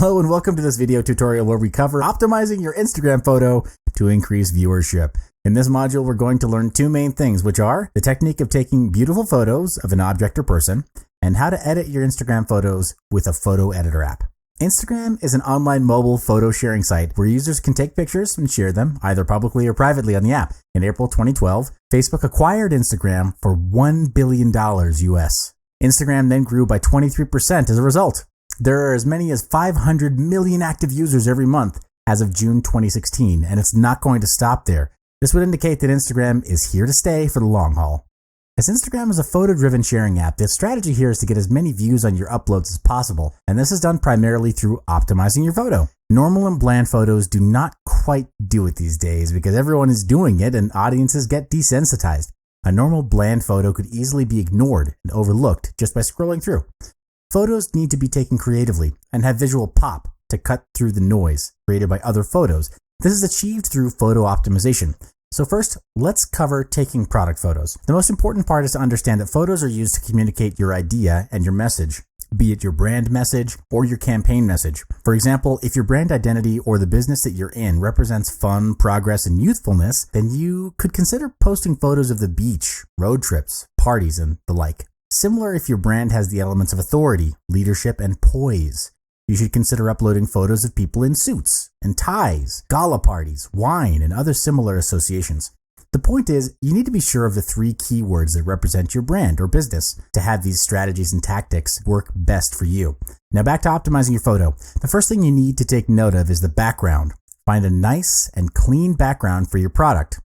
Hello and welcome to this video tutorial where we cover optimizing your Instagram photo to increase viewership. In this module, we're going to learn two main things, which are the technique of taking beautiful photos of an object or person and how to edit your Instagram photos with a photo editor app. Instagram is an online mobile photo sharing site where users can take pictures and share them either publicly or privately on the app. In April 2012, Facebook acquired Instagram for $1 billion US. Instagram then grew by 23% as a result. There are as many as 500 million active users every month as of June 2016, and it's not going to stop there. This would indicate that Instagram is here to stay for the long haul. As Instagram is a photo-driven sharing app, the strategy here is to get as many views on your uploads as possible, and this is done primarily through optimizing your photo. Normal and bland photos do not quite do it these days because everyone is doing it and audiences get desensitized. A normal bland photo could easily be ignored and overlooked just by scrolling through. Photos need to be taken creatively and have visual pop to cut through the noise created by other photos. This is achieved through photo optimization. So first, let's cover taking product photos. The most important part is to understand that photos are used to communicate your idea and your message, be it your brand message or your campaign message. For example, if your brand identity or the business that you're in represents fun, progress, and youthfulness, then you could consider posting photos of the beach, road trips, parties, and the like. Similar if your brand has the elements of authority, leadership, and poise. You should consider uploading photos of people in suits and ties, gala parties, wine, and other similar associations. The point is, you need to be sure of the three keywords that represent your brand or business to have these strategies and tactics work best for you. Now back to optimizing your photo. The first thing you need to take note of is the background. Find a nice and clean background for your product.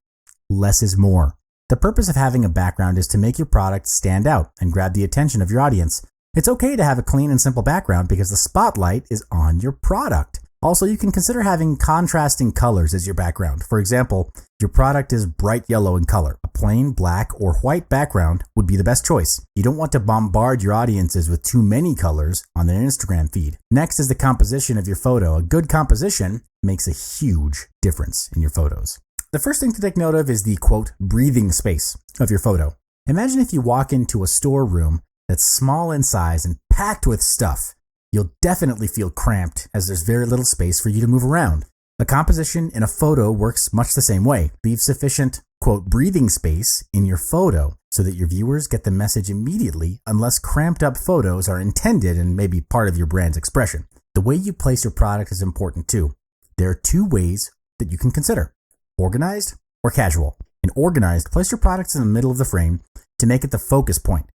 Less is more. The purpose of having a background is to make your product stand out and grab the attention of your audience. It's okay to have a clean and simple background because the spotlight is on your product. Also, you can consider having contrasting colors as your background. For example, your product is bright yellow in color. A plain black or white background would be the best choice. You don't want to bombard your audiences with too many colors on their Instagram feed. Next is the composition of your photo. A good composition makes a huge difference in your photos. The first thing to take note of is the, quote, breathing space of your photo. Imagine if you walk into a storeroom that's small in size and packed with stuff. You'll definitely feel cramped as there's very little space for you to move around. A composition in a photo works much the same way. Leave sufficient, quote, breathing space in your photo so that your viewers get the message immediately unless cramped up photos are intended and may be part of your brand's expression. The way you place your product is important too. There are two ways that you can consider. Organized or casual. In organized, place your products in the middle of the frame to make it the focus point.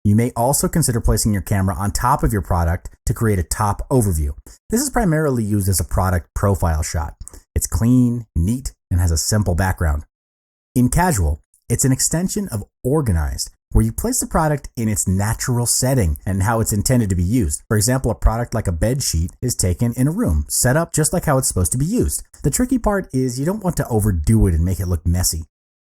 You may also consider placing your camera on top of your product to create a top overview. This is primarily used as a product profile shot. It's clean, neat, and has a simple background. In casual, it's an extension of organized, where you place the product in its natural setting and how it's intended to be used. For example, a product like a bed sheet is taken in a room, set up just like how it's supposed to be used. The tricky part is you don't want to overdo it and make it look messy.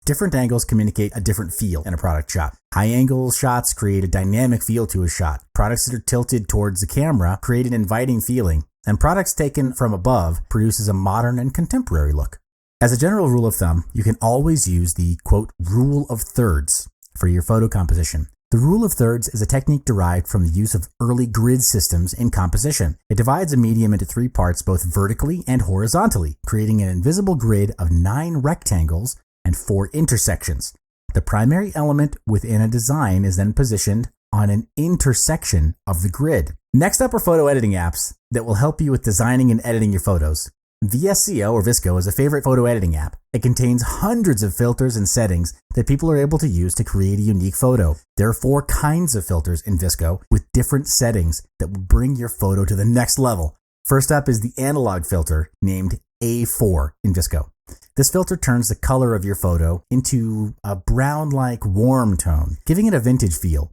Different angles communicate a different feel in a product shot. High angle shots create a dynamic feel to a shot. Products that are tilted towards the camera create an inviting feeling, and products taken from above produces a modern and contemporary look. As a general rule of thumb, you can always use the, quote, rule of thirds for your photo composition. The rule of thirds is a technique derived from the use of early grid systems in composition. It divides a medium into three parts both vertically and horizontally, creating an invisible grid of 9 rectangles and 4 intersections. The primary element within a design is then positioned on an intersection of the grid. Next up are photo editing apps that will help you with designing and editing your photos. VSCO or Visco is a favorite photo editing app. It contains hundreds of filters and settings that people are able to use to create a unique photo. There are 4 kinds of filters in Visco with different settings that will bring your photo to the next level. First up is the analog filter named A4 in Visco. This filter turns the color of your photo into a brown-like warm tone, giving it a vintage feel.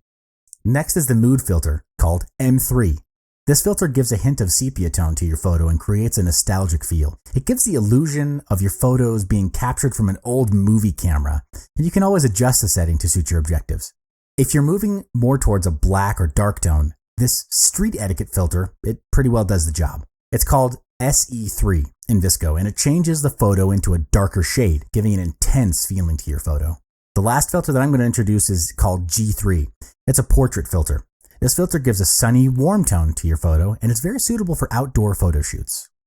Next is the mood filter called M3. This filter gives a hint of sepia tone to your photo and creates a nostalgic feel. It gives the illusion of your photos being captured from an old movie camera, and you can always adjust the setting to suit your objectives. If you're moving more towards a black or dark tone, this street etiquette filter, it pretty well does the job. It's called SE3 in Visco, and it changes the photo into a darker shade, giving an intense feeling to your photo. The last filter that I'm going to introduce is called G3. It's a portrait filter. This filter gives a sunny, warm tone to your photo, and it's very suitable for outdoor photo shoots.